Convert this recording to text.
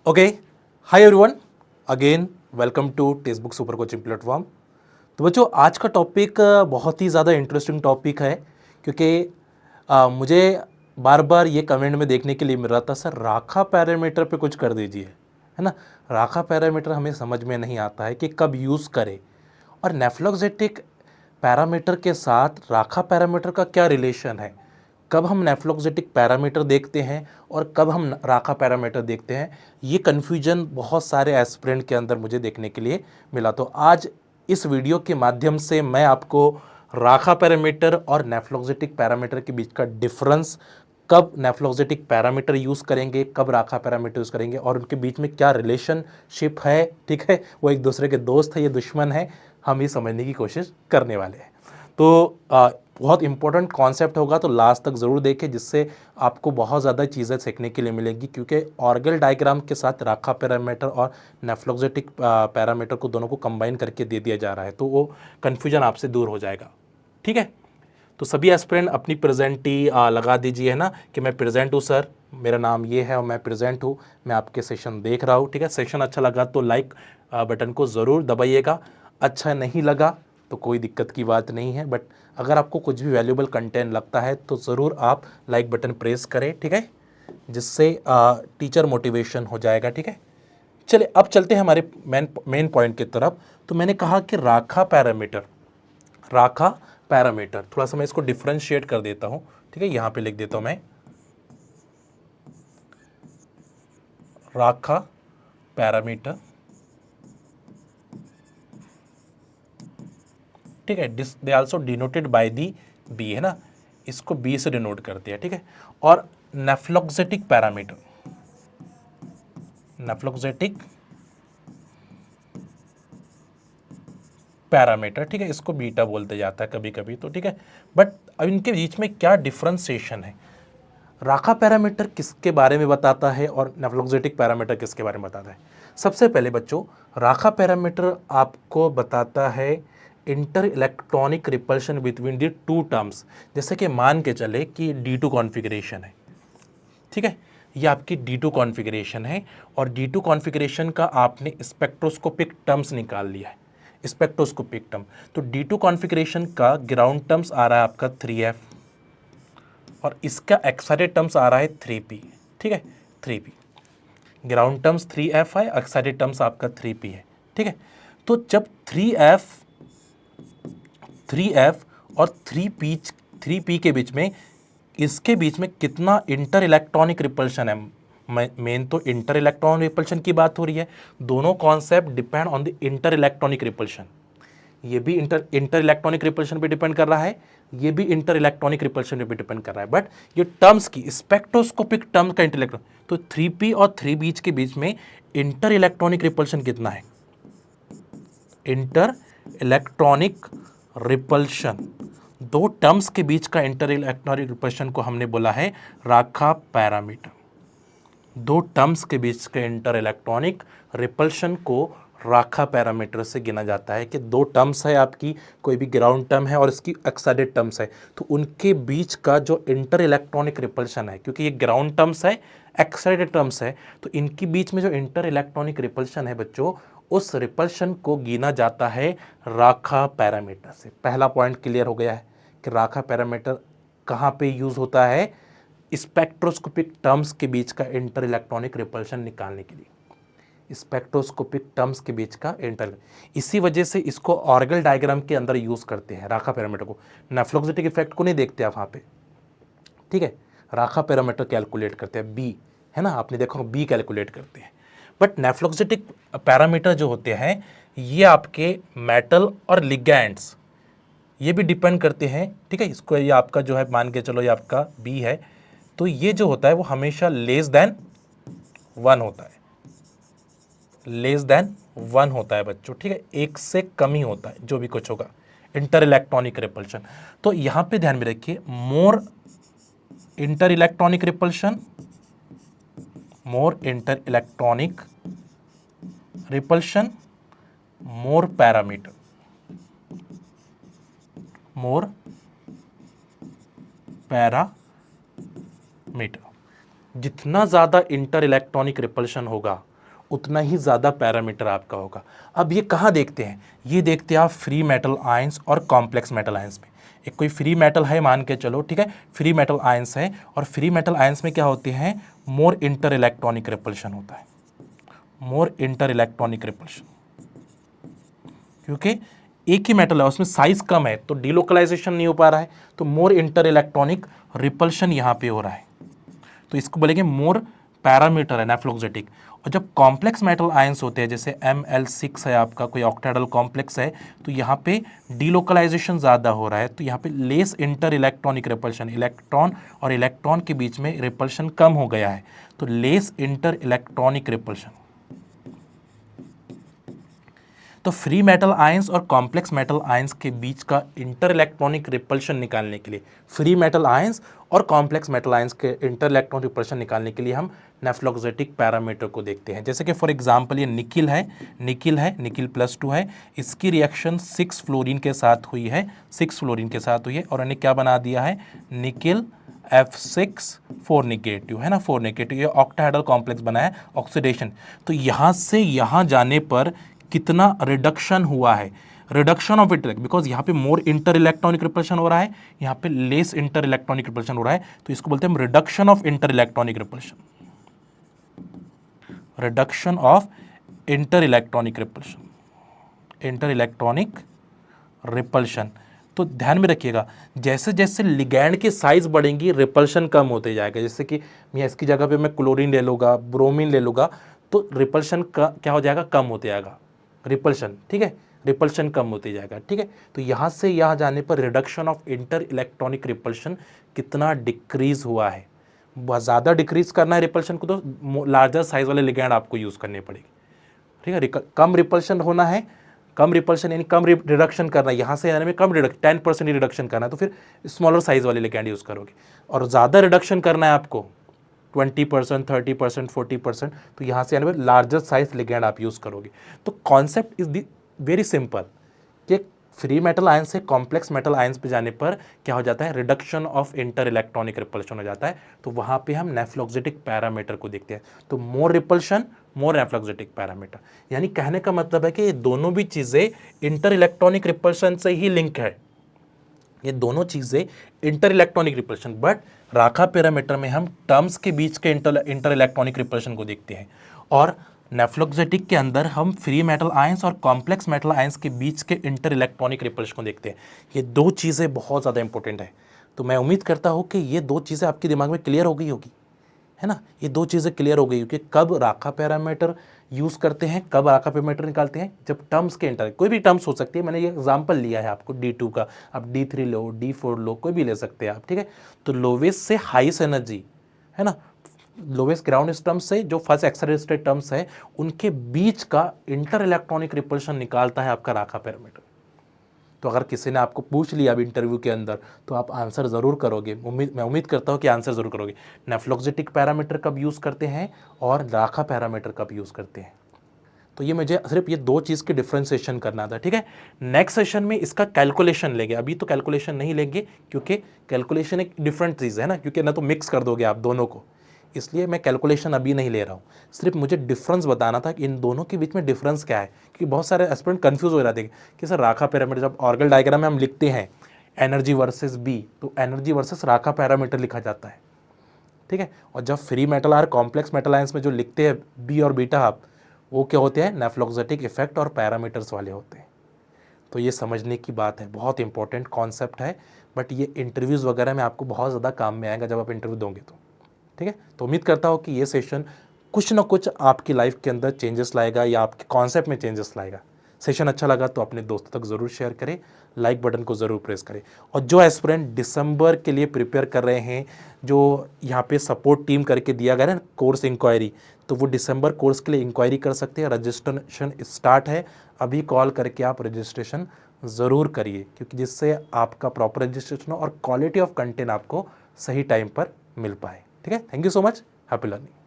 Okay, hi everyone, again welcome to text book super coaching platform. तो बच्चों, आज का टॉपिक बहुत ही ज़्यादा इंटरेस्टिंग टॉपिक है क्योंकि मुझे बार बार ये कमेंट में देखने के लिए मिल रहा था, सर राखा पैरामीटर पे कुछ कर दीजिए, है ना। राखा पैरामीटर हमें समझ में नहीं आता है कि कब यूज़ करें, और नेफ्लॉक्सेटिक पैरामीटर के साथ राखा पैरामीटर का क्या रिलेशन है, कब हम नेफ्लॉक्सेटिक पैरामीटर देखते हैं और कब हम राखा पैरामीटर देखते हैं। ये कन्फ्यूजन बहुत सारे एस्पिरेंट के अंदर मुझे देखने के लिए मिला। तो आज इस वीडियो के माध्यम से मैं आपको राखा पैरामीटर और नेफ्लॉक्सेटिक पैरामीटर के बीच का डिफरेंस, कब नेफ्लॉक्सेटिक पैरामीटर यूज़ करेंगे, कब राखा पैरामीटर यूज़ करेंगे और उनके बीच में क्या रिलेशनशिप है, ठीक है, वो एक दूसरे के दोस्त है, ये दुश्मन है, हम ये समझने की कोशिश करने वाले हैं। तो बहुत इंपॉर्टेंट कॉन्सेप्ट होगा, तो लास्ट तक ज़रूर देखें, जिससे आपको बहुत ज़्यादा चीज़ें सीखने के लिए मिलेंगी, क्योंकि ऑर्गल डायग्राम के साथ राखा पैरामीटर और नेफ्लॉक्सेटिक पैरामीटर को दोनों को कंबाइन करके दे दिया जा रहा है, तो वो कन्फ्यूजन आपसे दूर हो जाएगा। ठीक है, तो सभी एस्पिरेंट अपनी प्रेजेंटी लगा दीजिए, है ना, कि मैं प्रेजेंट हूँ सर, मेरा नाम ये है और मैं प्रेजेंट हूँ, मैं आपके सेशन देख रहा हूँ। ठीक है, सेशन अच्छा लगा तो लाइक बटन को ज़रूर दबाइएगा, अच्छा नहीं लगा तो कोई दिक्कत की बात नहीं है, बट अगर आपको कुछ भी वैल्यूएबल कंटेंट लगता है तो ज़रूर आप लाइक बटन प्रेस करें, ठीक है, जिससे टीचर मोटिवेशन हो जाएगा। ठीक है, चलिए अब चलते हैं हमारे मेन पॉइंट की तरफ। तो मैंने कहा कि राखा पैरामीटर, थोड़ा सा मैं इसको डिफ्रेंशिएट कर देता हूं। ठीक है, यहां पे लिख देता हूं मैं राखा पैरामीटर। ठीक है, they also denoted by the B, है ना, इसको बी से डिनोट करते हैं। ठीक है, और नेफ्लॉक्सेटिक पैरामीटर, नेफ्लॉक्सेटिक पैरामीटर, ठीक है, इसको बीटा बोलते जाता है कभी कभी, तो ठीक है। बट अब इनके बीच में क्या डिफ्रेंसिएशन है, राखा पैरामीटर किसके बारे में बताता है और नेफ्लॉक्सेटिक पैरामीटर किसके बारे में बताता है। सबसे पहले बच्चों, राखा पैरामीटर आपको बताता है inter electronic repulsion between the two terms. जैसे कि मान के चले कि D2 कॉन्फ़िगरेशन है, ठीक है, ये आपकी D2 कॉन्फ़िगरेशन है, और D2 कॉन्फ़िगरेशन का आपने स्पेक्ट्रोस्कोपिक टर्म्स निकाल लिया है, स्पेक्ट्रोस्कोपिक टर्म। तो D2 कॉन्फ़िगरेशन का ग्राउंड टर्म्स आ रहा है आपका 3F, और इसका एक्साइटेड टर्म्स आ रहा है 3P। ठीक है, 3P, ग्राउंड टर्म्स 3F है, एक्साइटेड टर्म्स आपका 3P है। ठीक है, तो जब 3F और 3P के बीच में, इसके बीच में कितना इंटर इलेक्ट्रॉनिक रिपल्शन है, मेन तो इंटर इलेक्ट्रॉनिक रिपल्शन की बात हो रही है। दोनों concept depend on the inter electronic repulsion. ये भी इंटर इलेक्ट्रॉनिक रिपल्शन पे डिपेंड कर रहा है, ये भी इंटर इलेक्ट्रॉनिक रिपल्शन पे डिपेंड कर रहा है। बट ये टर्म्स की स्पेक्ट्रोस्कोपिक टर्म का इंटर, तो 3P और 3 बीच के बीच में इंटर इलेक्ट्रॉनिक रिपल्शन कितना है, इंटर इलेक्ट्रॉनिक रिपल्शन, दो टर्म्स के बीच का इंटर इलेक्ट्रॉनिक रिपल्शन को हमने बोला है राखा पैरामीटर। दो टर्म्स के बीच के इंटर इलेक्ट्रॉनिक रिपल्शन को राखा पैरामीटर से गिना जाता है कि दो टर्म्स है आपकी, कोई भी ग्राउंड टर्म है और इसकी एक्साइटेड टर्म्स है, तो उनके बीच का जो इंटर इलेक्ट्रॉनिक रिपल्शन है, क्योंकि ये ग्राउंड टर्म्स है, एक्साइटेड टर्म्स है, तो इनके बीच में जो इंटर इलेक्ट्रॉनिक रिपल्शन है बच्चों, उस रिपल्शन को गिना जाता है राखा पैरामीटर से। पहला पॉइंट क्लियर हो गया है कि राखा पैरामीटर कहाँ पे यूज होता है, स्पेक्ट्रोस्कोपिक टर्म्स के बीच का इंटर इलेक्ट्रॉनिक रिपल्शन निकालने के लिए, स्पेक्ट्रोस्कोपिक टर्म्स के बीच का इंटर, इसी वजह से इसको ऑर्गल डायग्राम के अंदर यूज करते हैं राखा पैरामीटर को। नेफ्लॉक्सेटिक इफेक्ट को नहीं देखते आप वहां पे, ठीक है, राखा पैरामीटर कैलकुलेट करते हैं बी, है ना, आपने देखा बी कैलकुलेट करते हैं। बट नेफ्लॉक्सेटिक पैरामीटर जो होते हैं, ये आपके मेटल और लिगैंड्स, ये भी डिपेंड करते हैं। ठीक है, इसको ये आपका जो है मान के चलो ये आपका बी है, तो ये जो होता है वो हमेशा लेस देन 1 होता है, लेस देन 1 होता है बच्चों। ठीक है, एक से कम ही होता है जो भी कुछ होगा, इंटर इलेक्ट्रॉनिक रिपल्शन। तो यहां पे ध्यान में रखिए, मोर इंटर इलेक्ट्रॉनिक रिपल्शन, मोर इंटर इलेक्ट्रॉनिक रिपल्शन, मोर पैरामीटर, मोर पैरामीटर। जितना ज़्यादा इंटर इलेक्ट्रॉनिक रिपल्शन होगा उतना ही ज़्यादा पैरामीटर आपका होगा। अब ये कहाँ देखते हैं, ये देखते हैं आप फ्री मेटल आयंस और कॉम्प्लेक्स मेटल आयंस में। एक कोई फ्री मेटल है मान के चलो, ठीक है, फ्री मेटल आयंस है, और फ्री मेटल आयंस में क्या होते हैं, मोर इंटर इलेक्ट्रॉनिक रिपल्शन होता है, मोर इंटर इलेक्ट्रॉनिक रिपल्शन, क्योंकि एक ही मेटल है उसमें साइज कम है तो डिलोकलाइजेशन नहीं हो पा रहा है, तो मोर इंटर इलेक्ट्रॉनिक रिपल्शन यहाँ पे हो रहा है, तो इसको बोलेंगे मोर पैरामीटर है नेफ्लोक्सेटिक। और जब कॉम्प्लेक्स मेटल आयंस होते हैं, जैसे Ml6 है आपका, कोई ऑक्टेडल कॉम्प्लेक्स है, तो यहाँ पे डिलोकलाइजेशन ज़्यादा हो रहा है, तो यहाँ पे less inter electronic repulsion, electron और इलेक्ट्रॉन के बीच में रिपल्शन कम हो गया है, तो लेस इंटर इलेक्ट्रॉनिक रिपल्शन। तो फ्री मेटल आयंस और कॉम्प्लेक्स मेटल आयंस के बीच का इंटर इलेक्ट्रॉनिक रिपल्शन निकालने के लिए, फ्री मेटल आयंस और कॉम्प्लेक्स मेटल आयंस के इंटर इलेक्ट्रॉनिक रिपल्शन निकालने के लिए हम नेफ्लोक्सेटिक पैरामीटर को देखते हैं। जैसे कि फॉर एग्जांपल ये निकिल है, निकिल +2 है, इसकी रिएक्शन 6 फ्लोरीन के साथ हुई है, 6 फ्लोरीन के साथ हुई है, और इन्हें क्या बना दिया है, निकिल F6 4 नेगेटिव, है ना, 4 नेगेटिव, ये ऑक्टाहेड्रल कॉम्प्लेक्स बना है, ऑक्सीडेशन। तो यहाँ से यहाँ जाने पर कितना रिडक्शन हुआ है, रिडक्शन ऑफ इंटर, बिकॉज यहाँ पे मोर इंटर इलेक्ट्रॉनिक रिपल्शन हो रहा है, यहाँ पे लेस इंटर इलेक्ट्रॉनिक रिपल्शन हो रहा है, तो इसको बोलते हैं reduction of inter electronic repulsion, reduction of inter electronic repulsion, inter electronic repulsion. तो ध्यान में रखिएगा, जैसे जैसे लिगैंड की साइज बढ़ेंगी रिपल्शन कम होते जाएगा। जैसे कि मैं इसकी जगह पे मैं क्लोरीन ले लूँगा, ब्रोमीन ले लूँगा, तो रिपल्शन का क्या हो जाएगा, कम होते जाएगा रिपल्शन, ठीक है, रिपल्शन कम होते जाएगा, ठीक है। तो यहाँ से यहाँ जाने पर reduction of inter electronic repulsion कितना डिक्रीज हुआ है। बहुत ज़्यादा डिक्रीज करना है रिपल्शन को तो लार्जर साइज वाले लिगैंड आपको यूज़ करने पड़ेगी, ठीक है। कम रिपल्शन होना है, कम रिपल्शन यानी कम रिडक्शन करना है, यहाँ से यानी में कम 10% ही रिडक्शन करना है, तो फिर स्मॉलर साइज वाले लिगैंड यूज़ करोगे। और ज़्यादा रिडक्शन करना है आपको 20%, 30%, 40%, तो यहाँ से यानी में लार्जर साइज लिगैंड आप यूज़ करोगे। तो कॉन्सेप्ट इज वेरी सिंपल कि फ्री मेटल आयंस से कॉम्प्लेक्स मेटल आयंस पे जाने पर क्या हो जाता है, reduction of inter electronic repulsion हो जाता है, तो वहाँ पे हम नेफ्लोक्सेटिक पैरामीटर को देखते हैं। तो मोर रिपल्शन, मोर नेफ्लोक्सेटिक पैरामीटर, यानी कहने का मतलब है कि ये दोनों भी चीज़ें इंटर इलेक्ट्रॉनिक रिपल्शन से ही लिंक है, ये दोनों चीज़ें इंटर इलेक्ट्रॉनिक रिपल्शन। बट राखा पैरामीटर में हम टर्म्स के बीच के इंटर इलेक्ट्रॉनिक रिपल्शन को देखते हैं, और नेफ्लोक्सेटिक के अंदर हम फ्री मेटल आयंस और कॉम्प्लेक्स मेटल आयंस के बीच के इंटर इलेक्ट्रॉनिक रिपल्शन को देखते हैं। ये दो चीज़ें बहुत ज़्यादा इंपॉर्टेंट है। तो मैं उम्मीद करता हूँ कि ये दो चीज़ें आपके दिमाग में क्लियर हो गई होगी, है ना, ये दो चीज़ें क्लियर हो गई कि कब राखा पैरामीटर यूज़ करते हैं, कब राखा पैरामीटर निकालते हैं, जब टर्म्स के इंटर, कोई भी टर्म्स हो सकती है, मैंने ये एग्जांपल लिया है आपको D2 का, आप D3 लो, D4 लो, कोई भी ले सकते हैं आप, ठीक है। तो लोवेस्ट से हाईएस्ट एनर्जी, है ना, लोवेस्ट ग्राउंड टर्म्स से जो फर्स्ट एक्सेलरेटेड टर्म्स है उनके बीच का इंटर इलेक्ट्रॉनिक रिपल्शन निकालता है आपका राखा पैरामीटर। तो अगर किसी ने आपको पूछ लिया अब इंटरव्यू के अंदर, तो आप आंसर ज़रूर करोगे, मैं उम्मीद करता हूँ कि आंसर ज़रूर करोगे। नेफ्लोक्सेटिक पैरामीटर कब यूज़ करते हैं और राखा पैरामीटर कब यूज़ करते हैं। तो ये मुझे सिर्फ ये दो चीज़ की डिफ्रेंसिएशन करना था, ठीक है। नेक्स्ट सेशन में इसका कैलकुलेशन लेंगे, अभी तो कैलकुलेशन नहीं लेंगे क्योंकि कैलकुलेशन एक डिफरेंट चीज़ है ना, क्योंकि ना तो मिक्स कर दोगे आप दोनों को, इसलिए मैं कैलकुलेशन अभी नहीं ले रहा हूँ। सिर्फ मुझे डिफरेंस बताना था कि इन दोनों के बीच में डिफरेंस क्या है, क्योंकि बहुत सारे एस्पिरेंट कंफ्यूज हो जाते हैं कि सर राखा पैरामीटर, जब ऑर्गल डायग्राम में हम लिखते हैं एनर्जी वर्सेस बी, तो एनर्जी वर्सेस राखा पैरामीटर लिखा जाता है, ठीक है। और जब फ्री मेटल और कॉम्प्लेक्स मेटल आयंस में जो लिखते हैं बी और बीटा आप, वो क्या होते हैं, नेफ्लोक्सेटिक इफेक्ट और पैरामीटर्स वाले होते हैं। तो ये समझने की बात है, बहुत इंपॉर्टेंट कॉन्सेप्ट है, बट ये इंटरव्यूज़ वगैरह में आपको बहुत ज़्यादा काम में आएगा जब आप इंटरव्यू दोगे तो, ठीक है। तो उम्मीद करता हूँ कि ये सेशन कुछ ना कुछ आपकी लाइफ के अंदर चेंजेस लाएगा या आपके कॉन्सेप्ट में चेंजेस लाएगा। सेशन अच्छा लगा तो अपने दोस्तों तक ज़रूर शेयर करें, लाइक बटन को ज़रूर प्रेस करें। और जो एस्पिरेंट दिसंबर के लिए प्रिपेयर कर रहे हैं, जो यहाँ पे सपोर्ट टीम करके दिया गया है ना कोर्स इंक्वायरी, तो वो दिसंबर कोर्स के लिए इंक्वायरी कर सकते हैं। रजिस्ट्रेशन स्टार्ट है, अभी कॉल करके आप रजिस्ट्रेशन ज़रूर करिए, क्योंकि जिससे आपका प्रॉपर रजिस्ट्रेशन हो और क्वालिटी ऑफ कंटेंट आपको सही टाइम पर मिल पाए, ठीक है। Thank you so much, happy learning.